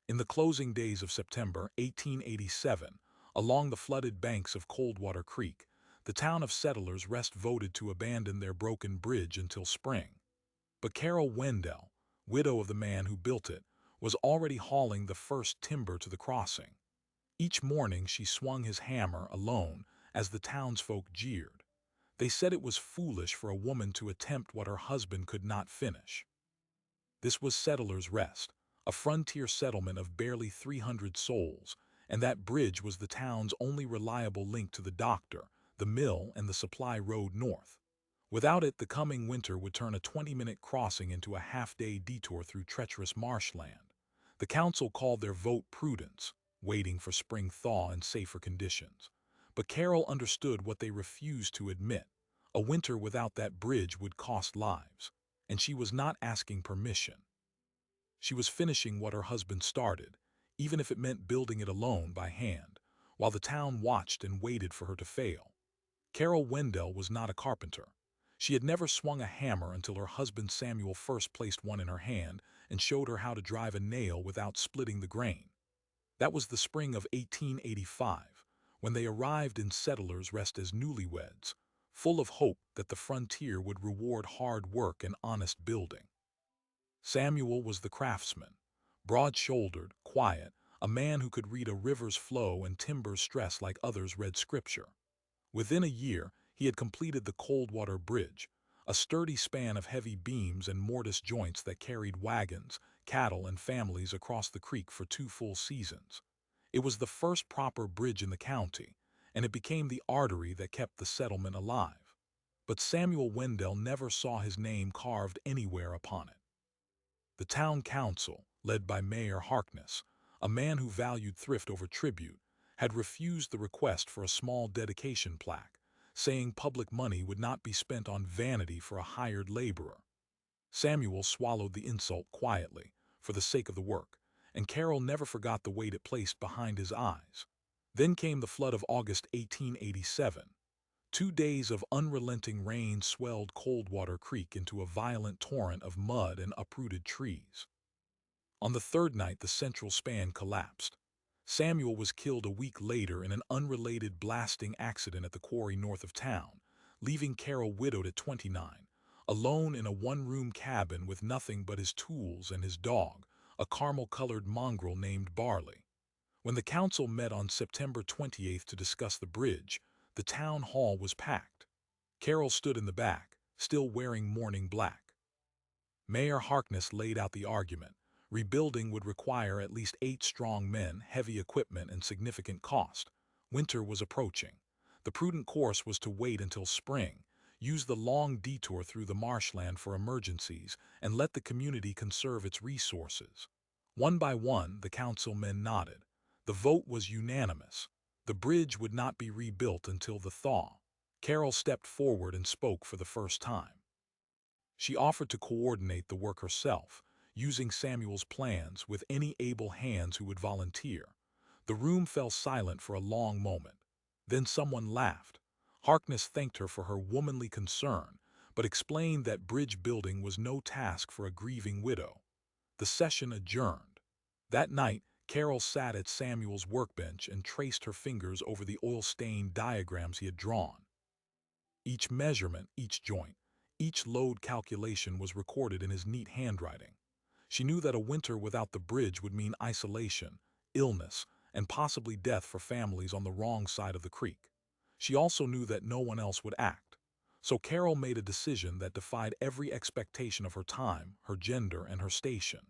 In the closing days of September 1887, along the flooded banks of Coldwater Creek, the town of Settlers Rest voted to abandon their broken bridge until spring. But Carol Wendell, widow of the man who built it, was already hauling the first timber to the crossing. Each morning she swung his hammer alone as the townsfolk jeered. They said it was foolish for a woman to attempt what her husband could not finish. This was Settlers Rest, a frontier settlement of barely 300 souls, and that bridge was the town's only reliable link to the doctor, the mill, and the supply road north. Without it, the coming winter would turn a 20-minute crossing into a half-day detour through treacherous marshland. The council called their vote prudence, waiting for spring thaw and safer conditions. But Carol understood what they refused to admit. A winter without that bridge would cost lives, and she was not asking permission. She was finishing what her husband started, even if it meant building it alone by hand, while the town watched and waited for her to fail. Carol Wendell was not a carpenter. She had never swung a hammer until her husband Samuel first placed one in her hand and showed her how to drive a nail without splitting the grain. That was the spring of 1885, when they arrived in Settlers Rest as newlyweds, full of hope that the frontier would reward hard work and honest building. Samuel was the craftsman, broad-shouldered, quiet, a man who could read a river's flow and timber's stress like others read scripture. Within a year, he had completed the Coldwater Bridge, a sturdy span of heavy beams and mortise joints that carried wagons, cattle, and families across the creek for 2 full seasons. It was the first proper bridge in the county, and it became the artery that kept the settlement alive. But Samuel Wendell never saw his name carved anywhere upon it. The town council, led by Mayor Harkness, a man who valued thrift over tribute, had refused the request for a small dedication plaque, saying public money would not be spent on vanity for a hired laborer. Samuel swallowed the insult quietly, for the sake of the work, and Carol never forgot the weight it placed behind his eyes. Then came the flood of August 1887. 2 days of unrelenting rain swelled Coldwater Creek into a violent torrent of mud and uprooted trees. On the third night, the central span collapsed. Samuel was killed a week later in an unrelated blasting accident at the quarry north of town, leaving Carol widowed at 29, alone in a one-room cabin with nothing but his tools and his dog, a caramel-colored mongrel named Barley. When the council met on September 28th to discuss the bridge, the town hall was packed. Carol stood in the back, still wearing mourning black. Mayor Harkness laid out the argument. Rebuilding would require at least 8 strong men, heavy equipment, and significant cost. Winter was approaching. The prudent course was to wait until spring, use the long detour through the marshland for emergencies, and let the community conserve its resources. One by one, the councilmen nodded. The vote was unanimous. The bridge would not be rebuilt until the thaw. Carol stepped forward and spoke for the first time. She offered to coordinate the work herself, using Samuel's plans with any able hands who would volunteer. The room fell silent for a long moment. Then someone laughed. Harkness thanked her for her womanly concern, but explained that bridge building was no task for a grieving widow. The session adjourned. That night, Carol sat at Samuel's workbench and traced her fingers over the oil-stained diagrams he had drawn. Each measurement, each joint, each load calculation was recorded in his neat handwriting. She knew that a winter without the bridge would mean isolation, illness, and possibly death for families on the wrong side of the creek. She also knew that no one else would act. So Carol made a decision that defied every expectation of her time, her gender, and her station.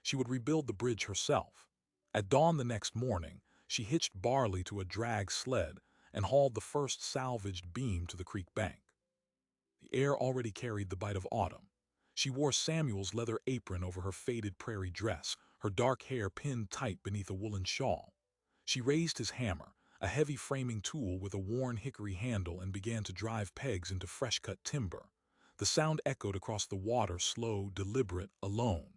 She would rebuild the bridge herself. At dawn the next morning, she hitched Barley to a drag sled and hauled the first salvaged beam to the creek bank. The air already carried the bite of autumn. She wore Samuel's leather apron over her faded prairie dress, her dark hair pinned tight beneath a woolen shawl. She raised his hammer, a heavy framing tool with a worn hickory handle, and began to drive pegs into fresh-cut timber. The sound echoed across the water, slow, deliberate, alone.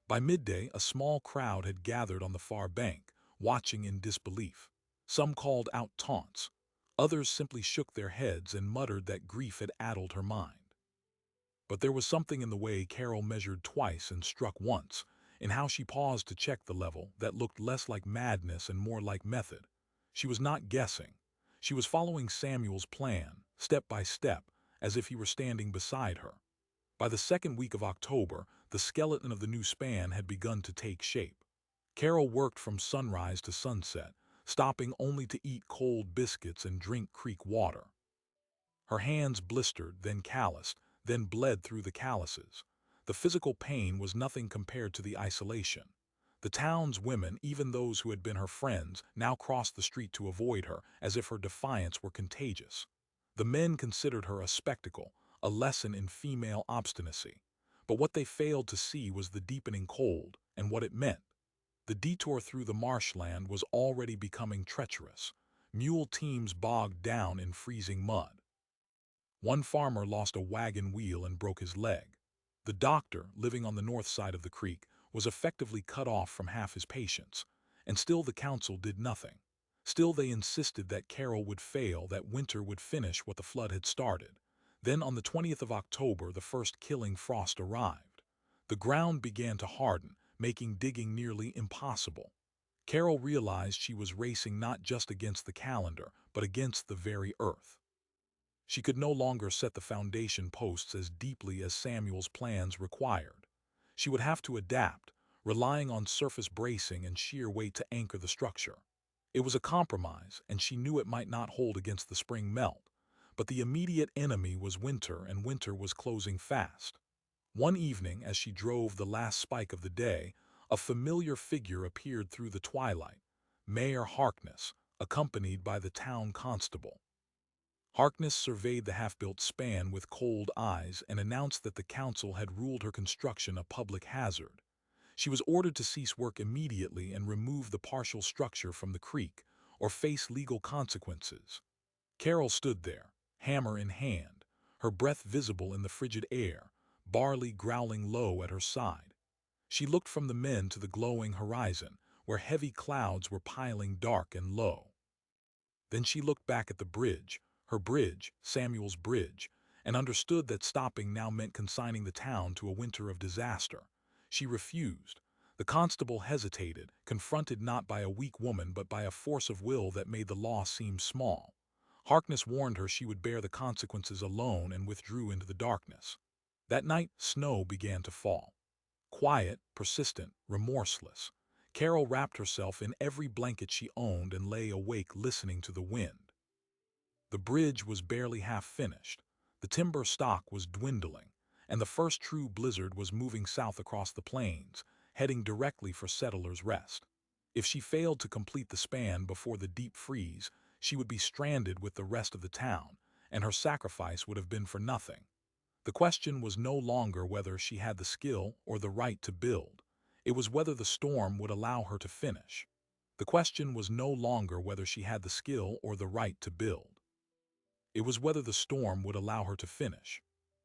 By midday, a small crowd had gathered on the far bank, watching in disbelief. Some called out taunts. Others simply shook their heads and muttered that grief had addled her mind. But there was something in the way Carol measured twice and struck once. in how she paused to check the level that looked less like madness and more like method. She was not guessing. She was following Samuel's plan, step by step, as if he were standing beside her. By the second week of October, the skeleton of the new span had begun to take shape. Carol worked from sunrise to sunset, stopping only to eat cold biscuits and drink creek water. Her hands blistered, then calloused, then bled through the calluses. The physical pain was nothing compared to the isolation. The town's women, even those who had been her friends, now crossed the street to avoid her, as if her defiance were contagious. The men considered her a spectacle, a lesson in female obstinacy. But what they failed to see was the deepening cold, and what it meant. The detour through the marshland was already becoming treacherous. Mule teams bogged down in freezing mud. One farmer lost a wagon wheel and broke his leg. The doctor, living on the north side of the creek, was effectively cut off from half his patients, and still the council did nothing. Still they insisted that Carol would fail, that winter would finish what the flood had started. Then on the 20th of October, the first killing frost arrived. The ground began to harden, making digging nearly impossible. Carol realized she was racing not just against the calendar, but against the very earth. She could no longer set the foundation posts as deeply as Samuel's plans required. She would have to adapt, relying on surface bracing and sheer weight to anchor the structure. It was a compromise, and she knew it might not hold against the spring melt. But the immediate enemy was winter, and winter was closing fast. One evening, as she drove the last spike of the day, a familiar figure appeared through the twilight, Mayor Harkness, accompanied by the town constable. Harkness surveyed the half-built span with cold eyes and announced that the council had ruled her construction a public hazard. She was ordered to cease work immediately and remove the partial structure from the creek, or face legal consequences. Carol stood there, hammer in hand, her breath visible in the frigid air, Barley growling low at her side. She looked from the men to the glowing horizon, where heavy clouds were piling dark and low. Then she looked back at the bridge, her bridge, Samuel's bridge, and understood that stopping now meant consigning the town to a winter of disaster. She refused. The constable hesitated, confronted not by a weak woman but by a force of will that made the law seem small. Harkness warned her she would bear the consequences alone and withdrew into the darkness. That night, snow began to fall. Quiet, persistent, remorseless. Carol wrapped herself in every blanket she owned and lay awake listening to the wind. The bridge was barely half finished, the timber stock was dwindling, and the first true blizzard was moving south across the plains, heading directly for Settlers' Rest. If she failed to complete the span before the deep freeze, she would be stranded with the rest of the town, and her sacrifice would have been for nothing. The question was no longer whether she had the skill or the right to build. It was whether the storm would allow her to finish. The question was no longer whether she had the skill or the right to build. It was whether the storm would allow her to finish.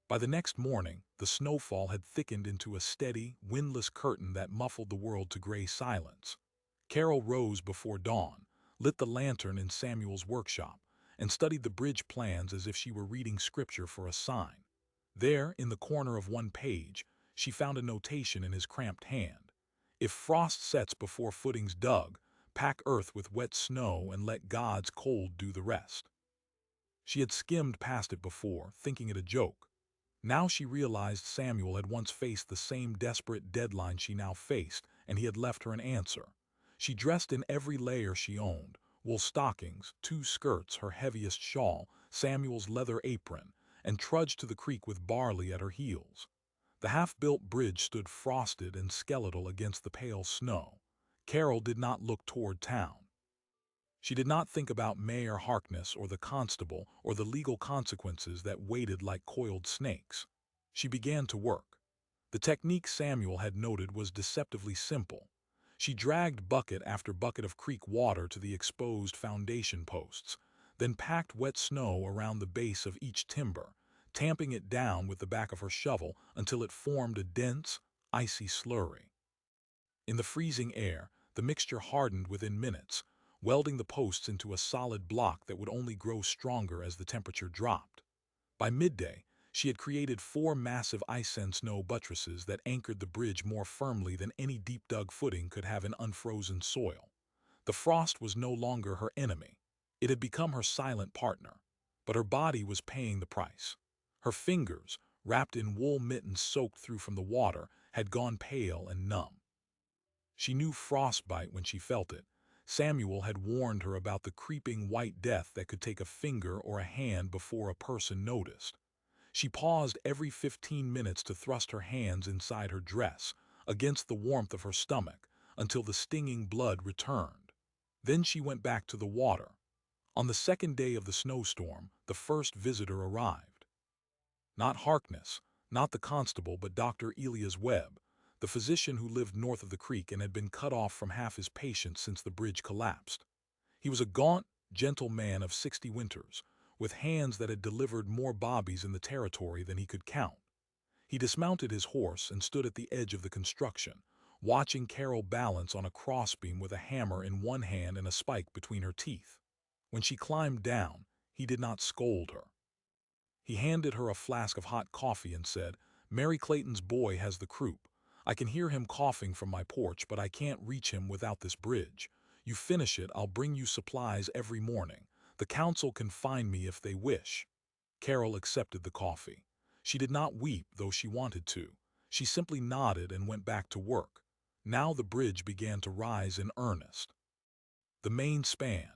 By the next morning, the snowfall had thickened into a steady, windless curtain that muffled the world to gray silence. Carol rose before dawn, lit the lantern in Samuel's workshop, and studied the bridge plans as if she were reading scripture for a sign. There, in the corner of one page, she found a notation in his cramped hand. If frost sets before footings dug, pack earth with wet snow and let God's cold do the rest. She had skimmed past it before, thinking it a joke. Now she realized Samuel had once faced the same desperate deadline she now faced, and he had left her an answer. She dressed in every layer she owned, wool stockings, 2 skirts, her heaviest shawl, Samuel's leather apron, and trudged to the creek with Barley at her heels. The half-built bridge stood frosted and skeletal against the pale snow. Carol did not look toward town. She did not think about Mayor Harkness or the constable or the legal consequences that waited like coiled snakes. She began to work. The technique Samuel had noted was deceptively simple. She dragged bucket after bucket of creek water to the exposed foundation posts, then packed wet snow around the base of each timber, tamping it down with the back of her shovel until it formed a dense, icy slurry. In the freezing air, the mixture hardened within minutes, welding the posts into a solid block that would only grow stronger as the temperature dropped. By midday, She had created 4 massive ice-and-snow buttresses that anchored the bridge more firmly than any deep-dug footing could have in unfrozen soil. The frost was no longer her enemy. It had become her silent partner. But her body was paying the price. Her fingers, wrapped in wool mittens soaked through from the water, had gone pale and numb. She knew frostbite when she felt it. Samuel had warned her about the creeping white death that could take a finger or a hand before a person noticed. She paused every 15 minutes to thrust her hands inside her dress, against the warmth of her stomach, until the stinging blood returned. Then she went back to the water. On the second day of the snowstorm, the first visitor arrived. Not Harkness, not the constable, but Dr. Elias Webb, the physician who lived north of the creek and had been cut off from half his patients since the bridge collapsed. He was a gaunt, gentle man of 60 winters, with hands that had delivered more bobbies in the territory than he could count. He dismounted his horse and stood at the edge of the construction, watching Carol balance on a crossbeam with a hammer in one hand and a spike between her teeth. When she climbed down, he did not scold her. He handed her a flask of hot coffee and said, "Mary Clayton's boy has the croup. I can hear him coughing from my porch, but I can't reach him without this bridge. You finish it, I'll bring you supplies every morning. The council can find me if they wish." Carol accepted the coffee. She did not weep, though she wanted to. She simply nodded and went back to work. Now the bridge began to rise in earnest. The main span,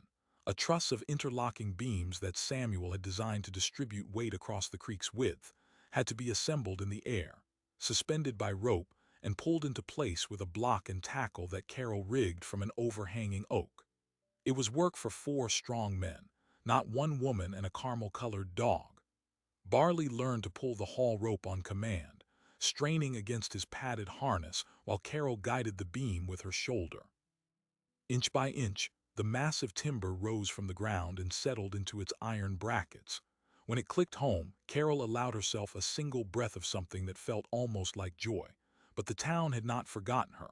a truss of interlocking beams that Samuel had designed to distribute weight across the creek's width, had to be assembled in the air, suspended by rope, and pulled into place with a block and tackle that Carol rigged from an overhanging oak. It was work for 4 strong men, not one woman and a caramel-colored dog. Barley learned to pull the haul rope on command, straining against his padded harness while Carol guided the beam with her shoulder. Inch by inch, the massive timber rose from the ground and settled into its iron brackets. When it clicked home, Carol allowed herself a single breath of something that felt almost like joy. But the town had not forgotten her.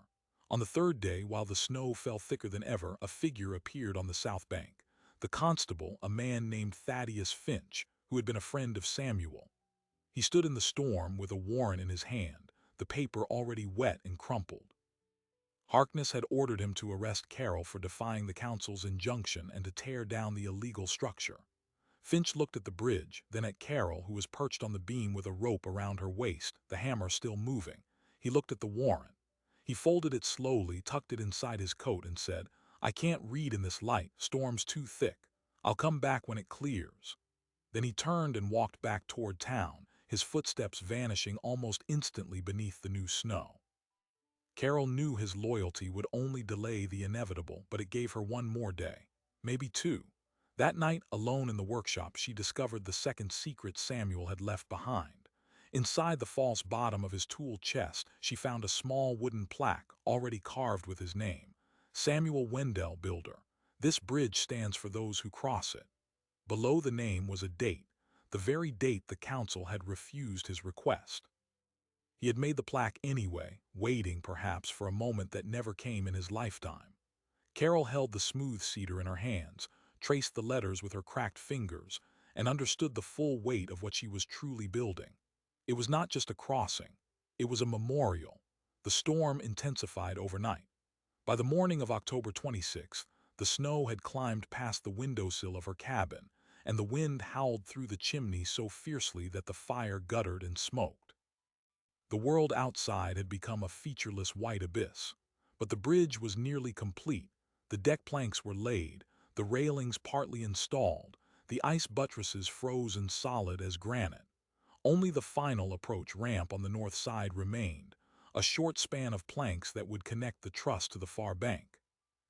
On the third day, while the snow fell thicker than ever, a figure appeared on the south bank. The constable, a man named Thaddeus Finch, who had been a friend of Samuel. He stood in the storm with a warrant in his hand, the paper already wet and crumpled. Harkness had ordered him to arrest Carol for defying the council's injunction and to tear down the illegal structure. Finch looked at the bridge, then at Carol, who was perched on the beam with a rope around her waist, the hammer still moving. He looked at the warrant. He folded it slowly, tucked it inside his coat, and said, "I can't read in this light. Storm's too thick. I'll come back when it clears." Then he turned and walked back toward town, his footsteps vanishing almost instantly beneath the new snow. Carol knew his loyalty would only delay the inevitable, but it gave her one more day, maybe 2. That night, alone in the workshop, she discovered the second secret Samuel had left behind. Inside the false bottom of his tool chest, she found a small wooden plaque already carved with his name, Samuel Wendell, Builder. This bridge stands for those who cross it. Below the name was a date, the very date the council had refused his request. He had made the plaque anyway, waiting, perhaps, for a moment that never came in his lifetime. Carol held the smooth cedar in her hands, traced the letters with her cracked fingers, and understood the full weight of what she was truly building. It was not just a crossing. It was a memorial. The storm intensified overnight. By the morning of October 26th, the snow had climbed past the windowsill of her cabin, and the wind howled through the chimney so fiercely that the fire guttered and smoked. The world outside had become a featureless white abyss, but the bridge was nearly complete. The deck planks were laid, the railings partly installed, the ice buttresses frozen solid as granite. Only the final approach ramp on the north side remained, a short span of planks that would connect the truss to the far bank.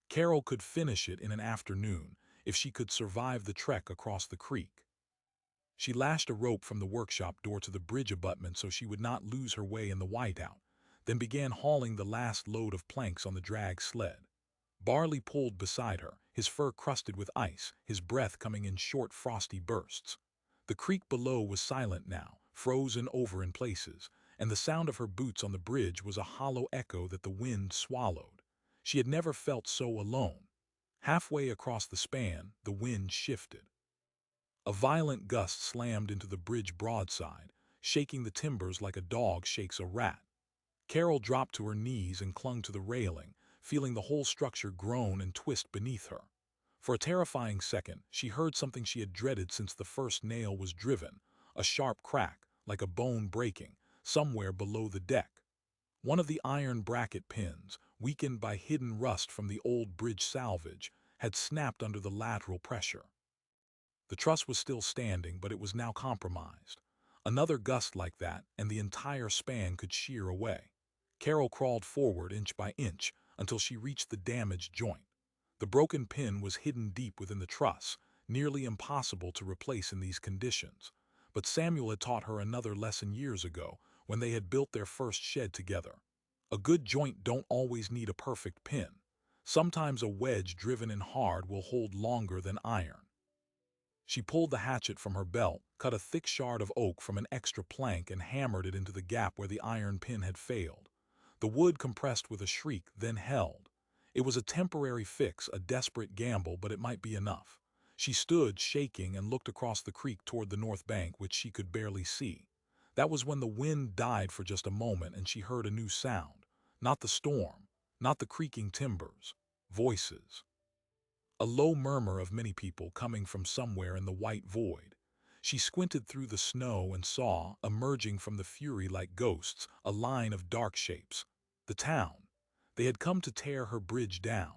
Carol could finish it in an afternoon if she could survive the trek across the creek. She lashed a rope from the workshop door to the bridge abutment so she would not lose her way in the whiteout, then began hauling the last load of planks on the drag sled. Barley pulled beside her, his fur crusted with ice, his breath coming in short frosty bursts. The creek below was silent now, frozen over in places, and the sound of her boots on the bridge was a hollow echo that the wind swallowed. She had never felt so alone. Halfway across the span, the wind shifted. A violent gust slammed into the bridge broadside, shaking the timbers like a dog shakes a rat. Carol dropped to her knees and clung to the railing, feeling the whole structure groan and twist beneath her. For a terrifying second, she heard something she had dreaded since the first nail was driven, a sharp crack, like a bone breaking, somewhere below the deck. One of the iron bracket pins, weakened by hidden rust from the old bridge salvage, had snapped under the lateral pressure. The truss was still standing, but it was now compromised. Another gust like that, and the entire span could shear away. Carol crawled forward inch by inch until she reached the damaged joint. The broken pin was hidden deep within the truss, nearly impossible to replace in these conditions. But Samuel had taught her another lesson years ago when they had built their first shed together. A good joint don't always need a perfect pin. Sometimes a wedge driven in hard will hold longer than iron. She pulled the hatchet from her belt, cut a thick shard of oak from an extra plank and hammered it into the gap where the iron pin had failed. The wood compressed with a shriek, then held. It was a temporary fix, a desperate gamble, but it might be enough. She stood, shaking, and looked across the creek toward the north bank, which she could barely see. That was when the wind died for just a moment and she heard a new sound. Not the storm, not the creaking timbers. Voices. A low murmur of many people coming from somewhere in the white void. She squinted through the snow and saw, emerging from the fury like ghosts, a line of dark shapes. The town. They had come to tear her bridge down.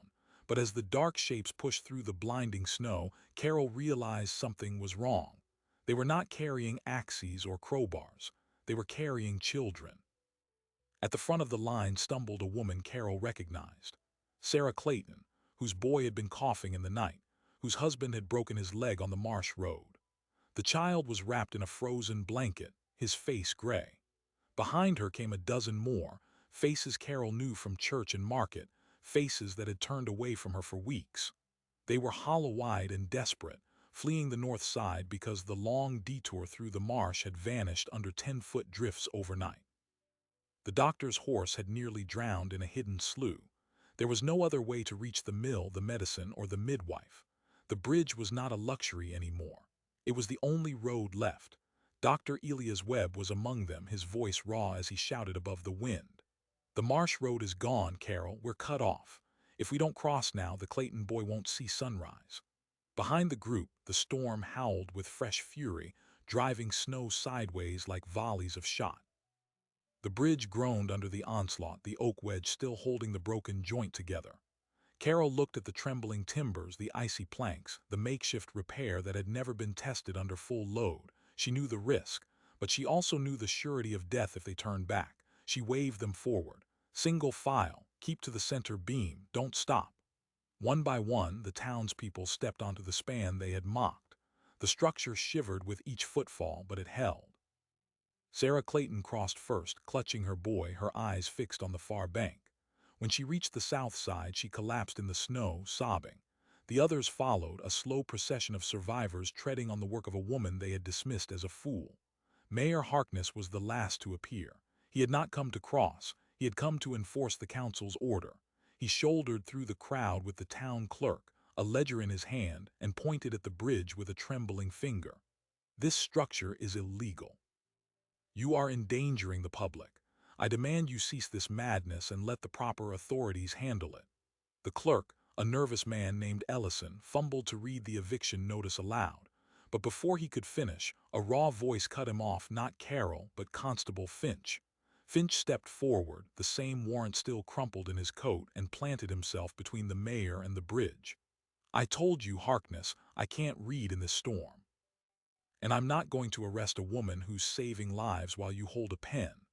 But as the dark shapes pushed through the blinding snow, Carol realized something was wrong. They were not carrying axes or crowbars. They were carrying children. At the front of the line stumbled a woman Carol recognized. Sarah Clayton, whose boy had been coughing in the night, whose husband had broken his leg on the marsh road. The child was wrapped in a frozen blanket, his face gray. Behind her came a dozen more, faces Carol knew from church and market, faces that had turned away from her for weeks. They were hollow-eyed and desperate, fleeing the north side because the long detour through the marsh had vanished under 10-foot drifts overnight. The doctor's horse had nearly drowned in a hidden slough. There was no other way to reach the mill, the medicine, or the midwife. The bridge was not a luxury anymore. It was the only road left. Dr. Elias Webb was among them, his voice raw as he shouted above the wind. "The marsh road is gone, Carol. We're cut off. If we don't cross now, the Clayton boy won't see sunrise." Behind the group, the storm howled with fresh fury, driving snow sideways like volleys of shot. The bridge groaned under the onslaught, the oak wedge still holding the broken joint together. Carol looked at the trembling timbers, the icy planks, the makeshift repair that had never been tested under full load. She knew the risk, but she also knew the surety of death if they turned back. She waved them forward. "Single file, keep to the center beam, don't stop." One by one, the townspeople stepped onto the span they had mocked. The structure shivered with each footfall, but it held. Sarah Clayton crossed first, clutching her boy, her eyes fixed on the far bank. When she reached the south side, she collapsed in the snow, sobbing. The others followed, a slow procession of survivors treading on the work of a woman they had dismissed as a fool. Mayor Harkness was the last to appear. He had not come to cross. He had come to enforce the council's order. He shouldered through the crowd with the town clerk, a ledger in his hand, and pointed at the bridge with a trembling finger. "This structure is illegal. You are endangering the public. I demand you cease this madness and let the proper authorities handle it." The clerk, a nervous man named Ellison, fumbled to read the eviction notice aloud. But before he could finish, a raw voice cut him off, not Carol, but Constable Finch. Finch stepped forward, the same warrant still crumpled in his coat, and planted himself between the mayor and the bridge. "I told you, Harkness, I can't read in this storm. And I'm not going to arrest a woman who's saving lives while you hold a pen."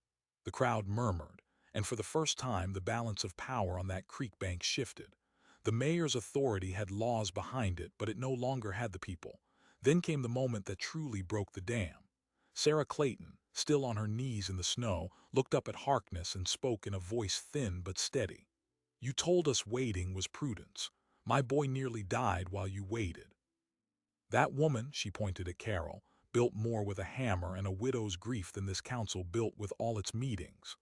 The crowd murmured, and for the first time the balance of power on that creek bank shifted. The mayor's authority had laws behind it, but it no longer had the people. Then came the moment that truly broke the dam. Sarah Clayton, still on her knees in the snow, looked up at Harkness and spoke in a voice thin but steady. "You told us waiting was prudence. My boy nearly died while you waited. That woman," she pointed at Carol, "built more with a hammer and a widow's grief than this council built with all its meetings."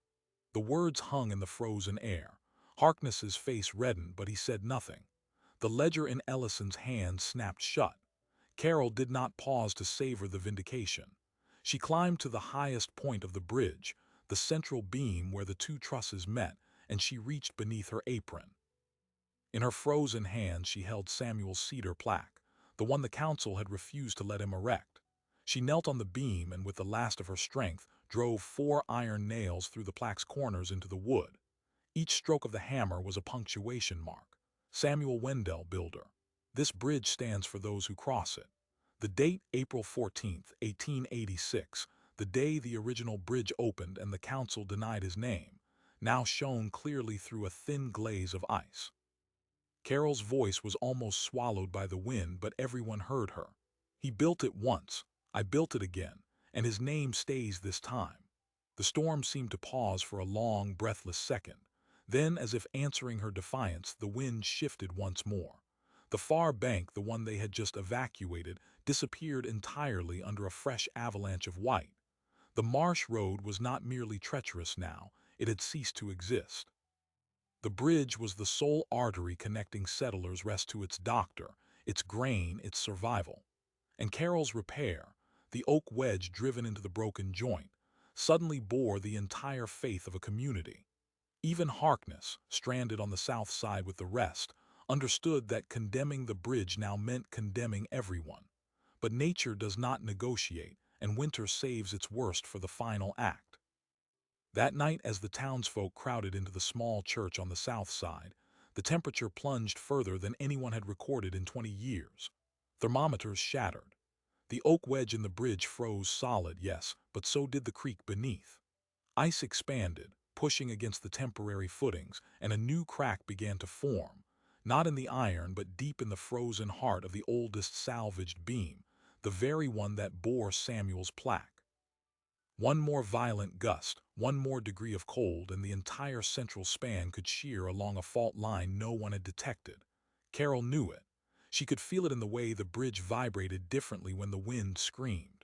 The words hung in the frozen air. Harkness's face reddened, but he said nothing. The ledger in Ellison's hand snapped shut. Carol did not pause to savor the vindication. She climbed to the highest point of the bridge, the central beam where the two trusses met, and she reached beneath her apron. In her frozen hand she held Samuel's cedar plaque, the one the council had refused to let him erect. She knelt on the beam and with the last of her strength drove 4 iron nails through the plaque's corners into the wood. Each stroke of the hammer was a punctuation mark. Samuel Wendell, builder. This bridge stands for those who cross it. The date, April 14th, 1886, the day the original bridge opened and the council denied his name, now shone clearly through a thin glaze of ice. Carol's voice was almost swallowed by the wind, but everyone heard her. He built it once, I built it again, and his name stays this time. The storm seemed to pause for a long, breathless second. Then, as if answering her defiance, the wind shifted once more. The far bank, the one they had just evacuated, disappeared entirely under a fresh avalanche of white. The marsh road was not merely treacherous now, it had ceased to exist. The bridge was the sole artery connecting Settlers Rest to its doctor, its grain, its survival. And Carol's repair, the oak wedge driven into the broken joint, suddenly bore the entire faith of a community. Even Harkness, stranded on the south side with the rest, understood that condemning the bridge now meant condemning everyone. But nature does not negotiate, and winter saves its worst for the final act. That night, as the townsfolk crowded into the small church on the south side, the temperature plunged further than anyone had recorded in 20 years. Thermometers shattered. The oak wedge in the bridge froze solid, yes, but so did the creek beneath. Ice expanded, pushing against the temporary footings, and a new crack began to form, not in the iron but deep in the frozen heart of the oldest salvaged beam, the very one that bore Samuel's plaque. One more violent gust, one more degree of cold, and the entire central span could shear along a fault line no one had detected. Carol knew it. She could feel it in the way the bridge vibrated differently when the wind screamed.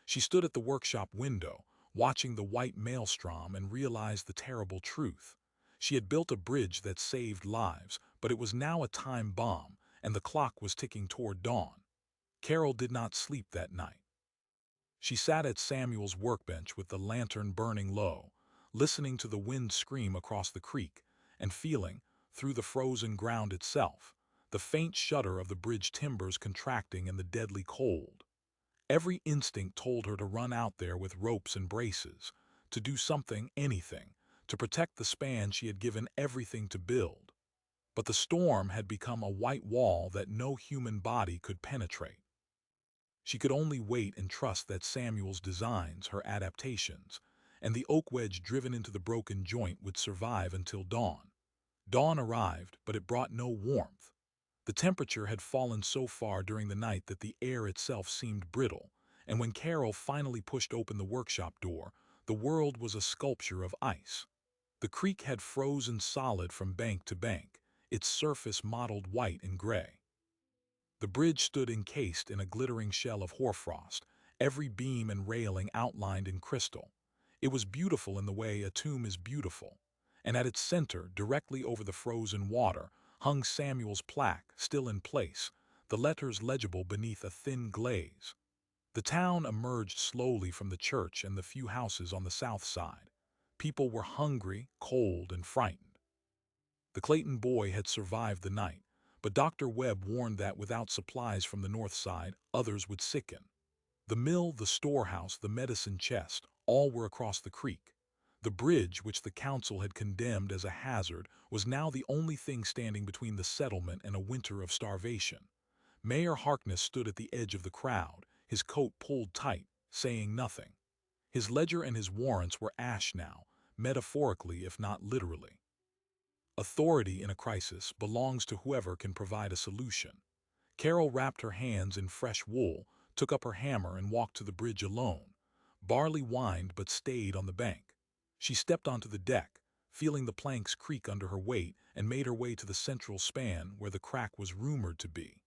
She stood at the workshop window, watching the white maelstrom, and realized the terrible truth. She had built a bridge that saved lives, but it was now a time bomb, and the clock was ticking toward dawn. Carol did not sleep that night. She sat at Samuel's workbench with the lantern burning low, listening to the wind scream across the creek, and feeling, through the frozen ground itself, the faint shudder of the bridge timbers contracting in the deadly cold. Every instinct told her to run out there with ropes and braces, to do something, anything, to protect the span she had given everything to build. But the storm had become a white wall that no human body could penetrate. She could only wait and trust that Samuel's designs, her adaptations, and the oak wedge driven into the broken joint would survive until dawn. Dawn arrived, but it brought no warmth. The temperature had fallen so far during the night that the air itself seemed brittle, and when Carol finally pushed open the workshop door, the world was a sculpture of ice. The creek had frozen solid from bank to bank, its surface mottled white and gray. The bridge stood encased in a glittering shell of hoarfrost, every beam and railing outlined in crystal. It was beautiful in the way a tomb is beautiful, and at its center, directly over the frozen water, hung Samuel's plaque, still in place, the letters legible beneath a thin glaze. The town emerged slowly from the church and the few houses on the south side. People were hungry, cold, and frightened. The Clayton boy had survived the night, but Dr. Webb warned that without supplies from the north side, others would sicken. The mill, the storehouse, the medicine chest, all were across the creek. The bridge, which the council had condemned as a hazard, was now the only thing standing between the settlement and a winter of starvation. Mayor Harkness stood at the edge of the crowd, his coat pulled tight, saying nothing. His ledger and his warrants were ash now, metaphorically if not literally. Authority in a crisis belongs to whoever can provide a solution. Carol wrapped her hands in fresh wool, took up her hammer and walked to the bridge alone. Barley whined but stayed on the bank. She stepped onto the deck, feeling the planks creak under her weight, and made her way to the central span where the crack was rumored to be.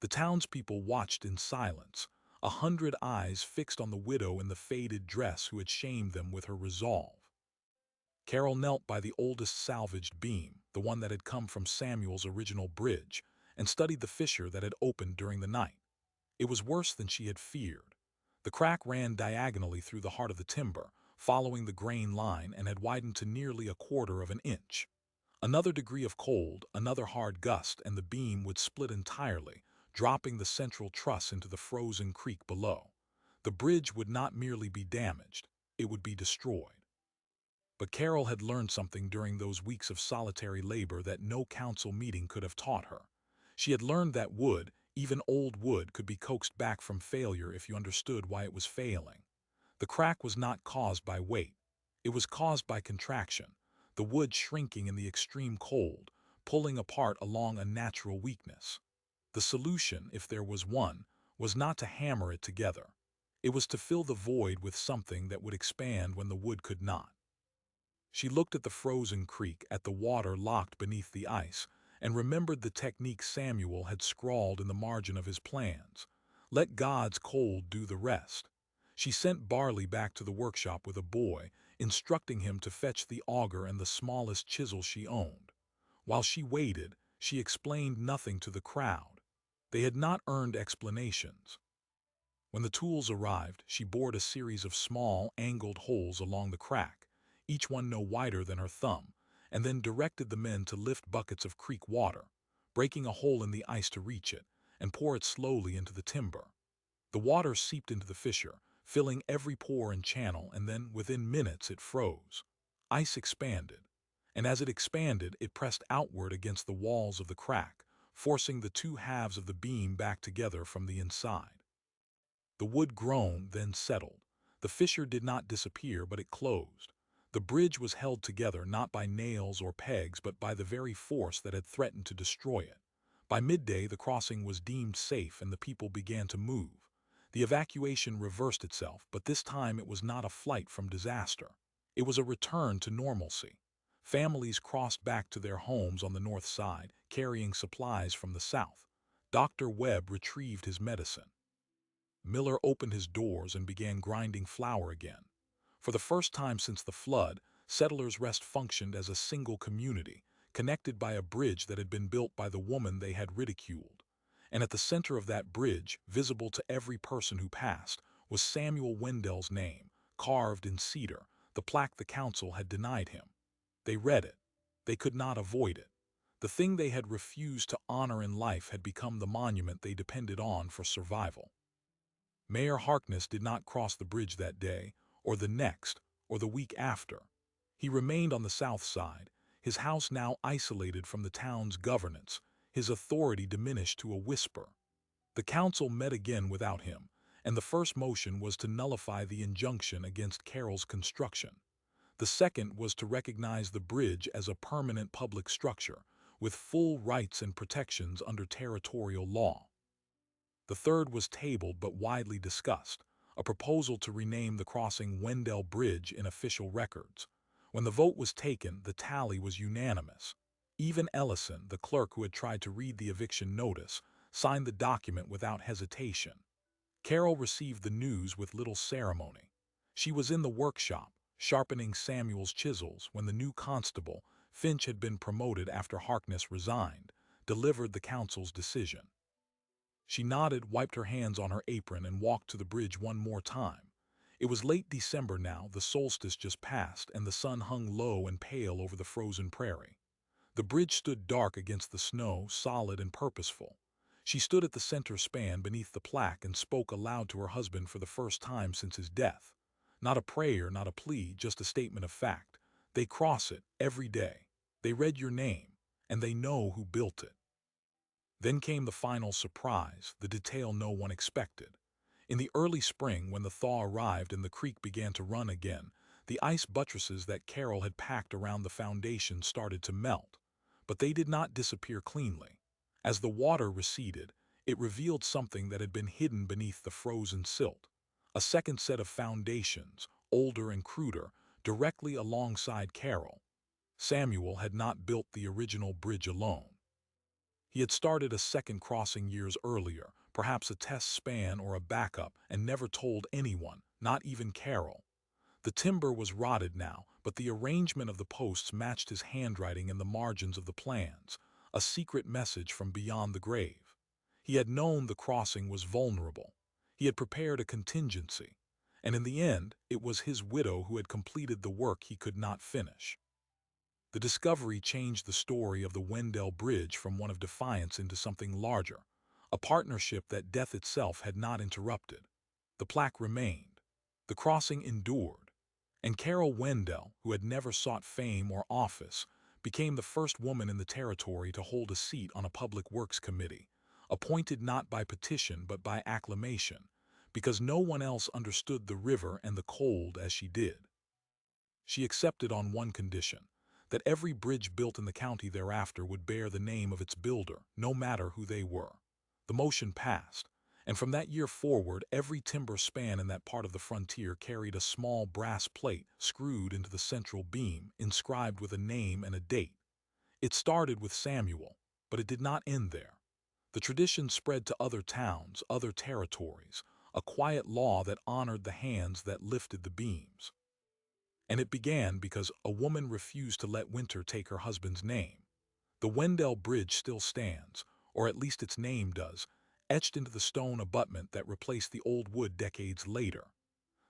The townspeople watched in silence, 100 eyes fixed on the widow in the faded dress who had shamed them with her resolve. Carol knelt by the oldest salvaged beam, the one that had come from Samuel's original bridge, and studied the fissure that had opened during the night. It was worse than she had feared. The crack ran diagonally through the heart of the timber, following the grain line, and had widened to nearly a quarter of an inch. Another degree of cold, another hard gust, and the beam would split entirely, dropping the central truss into the frozen creek below. The bridge would not merely be damaged, it would be destroyed. But Carol had learned something during those weeks of solitary labor that no council meeting could have taught her. She had learned that wood, even old wood, could be coaxed back from failure if you understood why it was failing. The crack was not caused by weight. It was caused by contraction, the wood shrinking in the extreme cold, pulling apart along a natural weakness. The solution, if there was one, was not to hammer it together. It was to fill the void with something that would expand when the wood could not. She looked at the frozen creek, at the water locked beneath the ice, and remembered the technique Samuel had scrawled in the margin of his plans. Let God's cold do the rest. She sent Barley back to the workshop with a boy, instructing him to fetch the auger and the smallest chisel she owned. While she waited, she explained nothing to the crowd. They had not earned explanations. When the tools arrived, she bored a series of small, angled holes along the crack, each one no wider than her thumb, and then directed the men to lift buckets of creek water, breaking a hole in the ice to reach it, and pour it slowly into the timber. The water seeped into the fissure, filling every pore and channel, and then, within minutes, it froze. Ice expanded, and as it expanded, it pressed outward against the walls of the crack, forcing the two halves of the beam back together from the inside. The wood groaned, then settled. The fissure did not disappear, but it closed. The bridge was held together not by nails or pegs, but by the very force that had threatened to destroy it. By midday, the crossing was deemed safe and the people began to move. The evacuation reversed itself, but this time it was not a flight from disaster. It was a return to normalcy. Families crossed back to their homes on the north side, carrying supplies from the south. Dr. Webb retrieved his medicine. Miller opened his doors and began grinding flour again. For the first time since the flood, Settlers Rest functioned as a single community, connected by a bridge that had been built by the woman they had ridiculed. And at the center of that bridge, visible to every person who passed, was Samuel Wendell's name, carved in cedar, the plaque the council had denied him. They read it. They could not avoid it. The thing they had refused to honor in life had become the monument they depended on for survival. Mayor Harkness did not cross the bridge that day, or the next, or the week after. He remained on the south side, his house now isolated from the town's governance, his authority diminished to a whisper. The council met again without him, and the first motion was to nullify the injunction against Carol's construction. The second was to recognize the bridge as a permanent public structure, with full rights and protections under territorial law. The third was tabled but widely discussed, a proposal to rename the crossing Wendell Bridge in official records. When the vote was taken, the tally was unanimous. Even Ellison, the clerk who had tried to read the eviction notice, signed the document without hesitation. Carol received the news with little ceremony. She was in the workshop, sharpening Samuel's chisels, when the new constable, Finch had been promoted after Harkness resigned, delivered the council's decision. She nodded, wiped her hands on her apron, and walked to the bridge one more time. It was late December now, the solstice just passed, and the sun hung low and pale over the frozen prairie. The bridge stood dark against the snow, solid and purposeful. She stood at the center span beneath the plaque and spoke aloud to her husband for the first time since his death. Not a prayer, not a plea, just a statement of fact. They cross it every day. They read your name, and they know who built it. Then came the final surprise, the detail no one expected. In the early spring, when the thaw arrived and the creek began to run again, the ice buttresses that Carol had packed around the foundation started to melt. But they did not disappear cleanly. As the water receded, it revealed something that had been hidden beneath the frozen silt. A second set of foundations, older and cruder, directly alongside Carol. Samuel had not built the original bridge alone. He had started a second crossing years earlier, perhaps a test span or a backup, and never told anyone, not even Carol. The timber was rotted now, but the arrangement of the posts matched his handwriting in the margins of the plans, a secret message from beyond the grave. He had known the crossing was vulnerable. He had prepared a contingency, and in the end, it was his widow who had completed the work he could not finish. The discovery changed the story of the Wendell Bridge from one of defiance into something larger, a partnership that death itself had not interrupted. The plaque remained, the crossing endured, and Carol Wendell, who had never sought fame or office, became the first woman in the territory to hold a seat on a public works committee, appointed not by petition but by acclamation, because no one else understood the river and the cold as she did. She accepted on one condition, that every bridge built in the county thereafter would bear the name of its builder, no matter who they were. The motion passed, and from that year forward every timber span in that part of the frontier carried a small brass plate screwed into the central beam, inscribed with a name and a date. It started with Samuel, but it did not end there. The tradition spread to other towns, other territories, a quiet law that honored the hands that lifted the beams. And it began because a woman refused to let Winter take her husband's name. The Wendell Bridge still stands, or at least its name does, etched into the stone abutment that replaced the old wood decades later.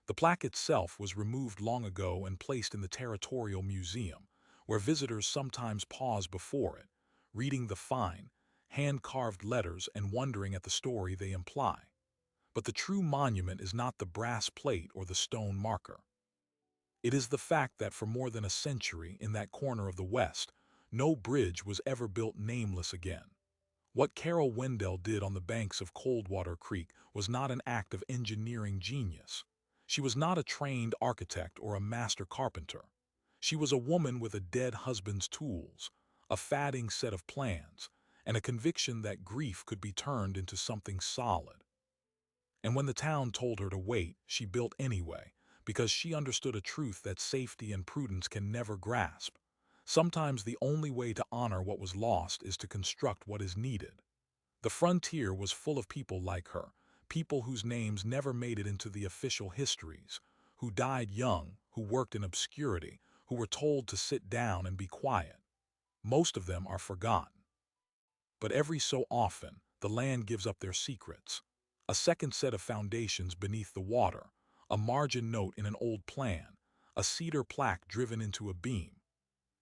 The plaque itself was removed long ago and placed in the Territorial Museum, where visitors sometimes pause before it, reading the fine, hand-carved letters and wondering at the story they imply. But the true monument is not the brass plate or the stone marker. It is the fact that for more than a century in that corner of the West, no bridge was ever built nameless again. What Carol Wendell did on the banks of Coldwater Creek was not an act of engineering genius. She was not a trained architect or a master carpenter. She was a woman with a dead husband's tools, a fading set of plans, and a conviction that grief could be turned into something solid. And when the town told her to wait, she built anyway, because she understood a truth that safety and prudence can never grasp. Sometimes the only way to honor what was lost is to construct what is needed. The frontier was full of people like her, people whose names never made it into the official histories, who died young, who worked in obscurity, who were told to sit down and be quiet. Most of them are forgotten. But every so often, the land gives up their secrets. A second set of foundations beneath the water, a margin note in an old plan, a cedar plaque driven into a beam.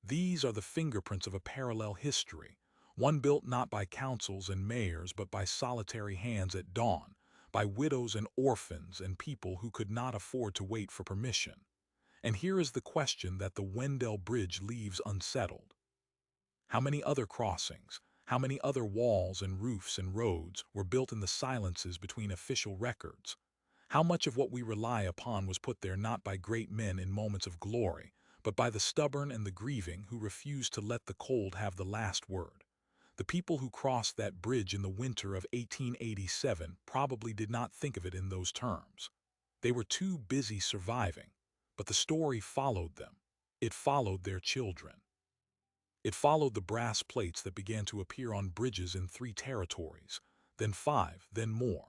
These are the fingerprints of a parallel history, one built not by councils and mayors but by solitary hands at dawn, by widows and orphans and people who could not afford to wait for permission. And here is the question that the Wendell Bridge leaves unsettled. How many other crossings, how many other walls and roofs and roads were built in the silences between official records? How much of what we rely upon was put there not by great men in moments of glory, but by the stubborn and the grieving who refused to let the cold have the last word? The people who crossed that bridge in the winter of 1887 probably did not think of it in those terms. They were too busy surviving, but the story followed them. It followed their children. It followed the brass plates that began to appear on bridges in 3 territories, then 5, then more.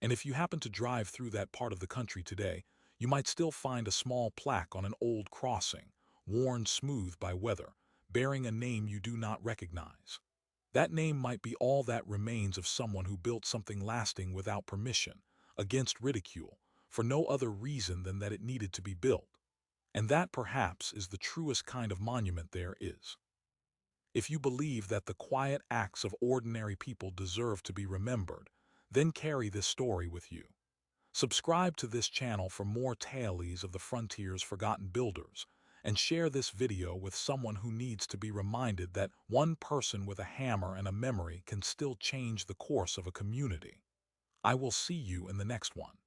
And if you happen to drive through that part of the country today, you might still find a small plaque on an old crossing, worn smooth by weather, bearing a name you do not recognize. That name might be all that remains of someone who built something lasting without permission, against ridicule, for no other reason than that it needed to be built. And that, perhaps, is the truest kind of monument there is. If you believe that the quiet acts of ordinary people deserve to be remembered, then carry this story with you. Subscribe to this channel for more tales of the frontier's forgotten builders, and share this video with someone who needs to be reminded that one person with a hammer and a memory can still change the course of a community. I will see you in the next one.